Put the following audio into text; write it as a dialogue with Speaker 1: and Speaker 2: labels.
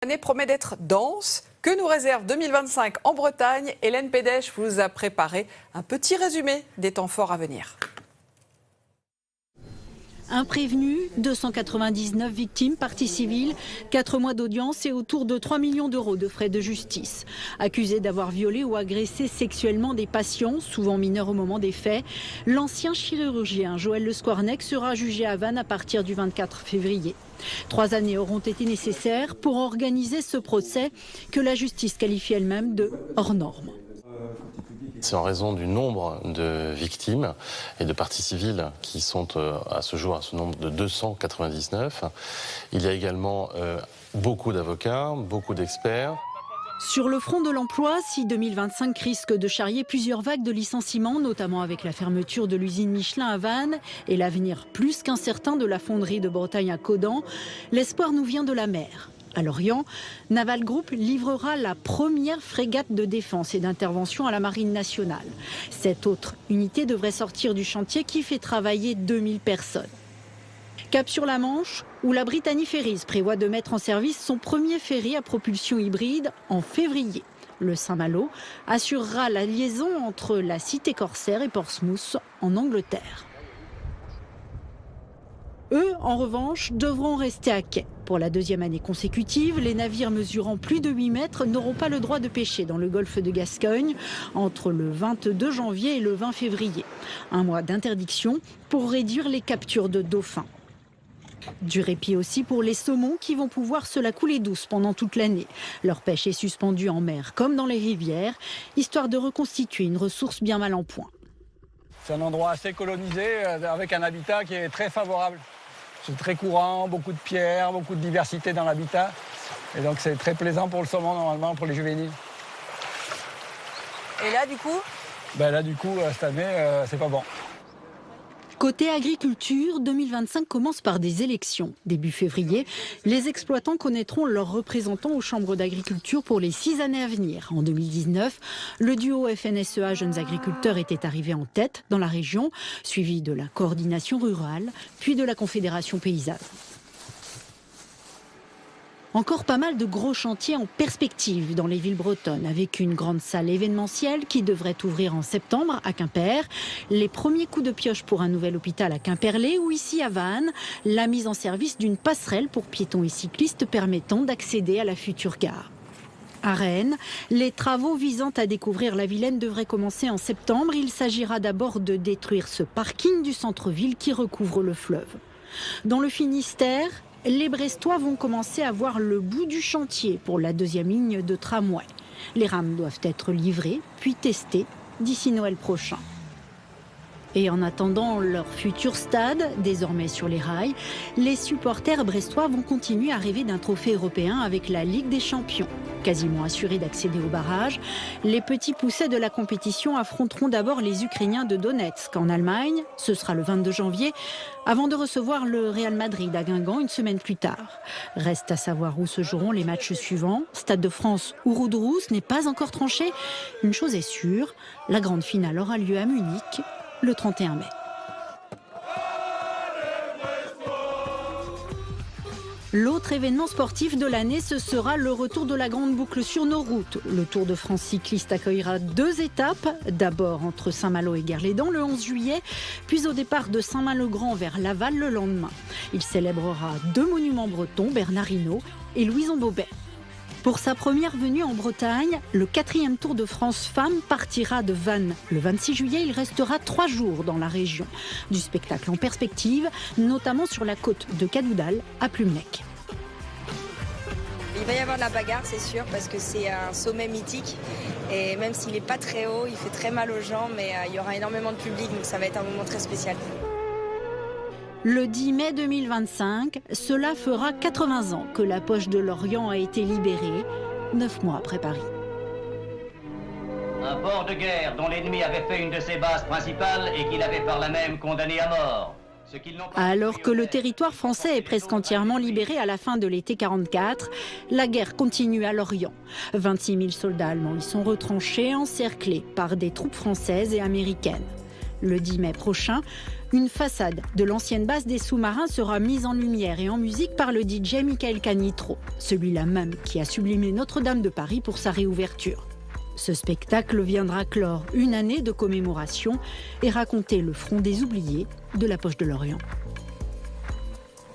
Speaker 1: L'année promet d'être dense. Que nous réserve 2025 en Bretagne? Hélène Pédèche vous a préparé un petit résumé des temps forts à venir.
Speaker 2: Un prévenu, 299 victimes, partie civile, 4 mois d'audience et autour de 3 millions d'euros de frais de justice. Accusé d'avoir violé ou agressé sexuellement des patients, souvent mineurs au moment des faits, l'ancien chirurgien Joël Le Squarnec sera jugé à Vannes à partir du 24 février. 3 années auront été nécessaires pour organiser ce procès que la justice qualifie elle-même de hors norme.
Speaker 3: C'est en raison du nombre de victimes et de parties civiles qui sont à ce jour à ce nombre de 299. Il y a également beaucoup d'avocats, beaucoup d'experts.
Speaker 2: Sur le front de l'emploi, si 2025 risque de charrier plusieurs vagues de licenciements, notamment avec la fermeture de l'usine Michelin à Vannes et l'avenir plus qu'incertain de la fonderie de Bretagne à Caudan, l'espoir nous vient de la mer. À Lorient, Naval Group livrera la première frégate de défense et d'intervention à la Marine nationale. Cette autre unité devrait sortir du chantier qui fait travailler 2000 personnes. Cap sur la Manche, où la Brittany Ferries prévoit de mettre en service son premier ferry à propulsion hybride en février. Le Saint-Malo assurera la liaison entre la cité corsaire et Portsmouth en Angleterre. Eux, en revanche, devront rester à quai. Pour la 2e année consécutive, les navires mesurant plus de 8 mètres n'auront pas le droit de pêcher dans le golfe de Gascogne entre le 22 janvier et le 20 février. Un mois d'interdiction pour réduire les captures de dauphins. Du répit aussi pour les saumons qui vont pouvoir se la couler douce pendant toute l'année. Leur pêche est suspendue en mer comme dans les rivières, histoire de reconstituer une ressource bien mal en point.
Speaker 4: C'est un endroit assez colonisé avec un habitat qui est très favorable. C'est très courant, beaucoup de pierres, beaucoup de diversité dans l'habitat. Et donc c'est très plaisant pour le saumon normalement, pour les juvéniles.
Speaker 5: Et là du coup
Speaker 4: Là du coup, cette année, c'est pas bon.
Speaker 2: Côté agriculture, 2025 commence par des élections. Début février, les exploitants connaîtront leurs représentants aux chambres d'agriculture pour les 6 années à venir. En 2019, le duo FNSEA Jeunes Agriculteurs était arrivé en tête dans la région, suivi de la coordination rurale, puis de la Confédération paysanne. Encore pas mal de gros chantiers en perspective dans les villes bretonnes, avec une grande salle événementielle qui devrait ouvrir en septembre à Quimper, les premiers coups de pioche pour un nouvel hôpital à Quimperlé ou ici à Vannes, la mise en service d'une passerelle pour piétons et cyclistes permettant d'accéder à la future gare. À Rennes, les travaux visant à découvrir la Vilaine devraient commencer en septembre. Il s'agira d'abord de détruire ce parking du centre-ville qui recouvre le fleuve. Dans le Finistère, les Brestois vont commencer à voir le bout du chantier pour la 2e ligne de tramway. Les rames doivent être livrées, puis testées d'ici Noël prochain. Et en attendant leur futur stade, désormais sur les rails, les supporters brestois vont continuer à rêver d'un trophée européen avec la Ligue des Champions. Quasiment assurés d'accéder au barrage, les petits poussets de la compétition affronteront d'abord les Ukrainiens de Donetsk en Allemagne. Ce sera le 22 janvier, avant de recevoir le Real Madrid à Guingamp une semaine plus tard. Reste à savoir où se joueront les matchs suivants. Stade de France ou Roudourousse n'est pas encore tranché. Une chose est sûre, la grande finale aura lieu à Munich le 31 mai. L'autre événement sportif de l'année, ce sera le retour de la grande boucle sur nos routes. Le Tour de France cycliste accueillera 2 étapes. D'abord entre Saint-Malo et Guerlédan le 11 juillet, puis au départ de Saint-Malo-Grand vers Laval le lendemain. Il célébrera 2 monuments bretons, Bernard Hinault et Louison Bobet. Pour sa première venue en Bretagne, le 4e Tour de France Femmes partira de Vannes. Le 26 juillet, il restera 3 jours dans la région. Du spectacle en perspective, notamment sur la côte de Cadoudal à Plumenec.
Speaker 5: Il va y avoir de la bagarre, c'est sûr, parce que c'est un sommet mythique. Et même s'il n'est pas très haut, il fait très mal aux gens, mais il y aura énormément de public, donc ça va être un moment très spécial.
Speaker 2: Le 10 mai 2025, cela fera 80 ans que la poche de Lorient a été libérée, 9 mois après Paris.
Speaker 6: Un port de guerre dont l'ennemi avait fait une de ses bases principales et qu'il avait par là même condamné à mort.
Speaker 2: Alors que le territoire français est presque entièrement libéré à la fin de l'été 44, la guerre continue à Lorient. 26 000 soldats allemands y sont retranchés, encerclés par des troupes françaises et américaines. Le 10 mai prochain, une façade de l'ancienne base des sous-marins sera mise en lumière et en musique par le DJ Michael Canitro, celui-là même qui a sublimé Notre-Dame de Paris pour sa réouverture. Ce spectacle viendra clore une année de commémoration et raconter le front des oubliés de la Poche de l'Orient.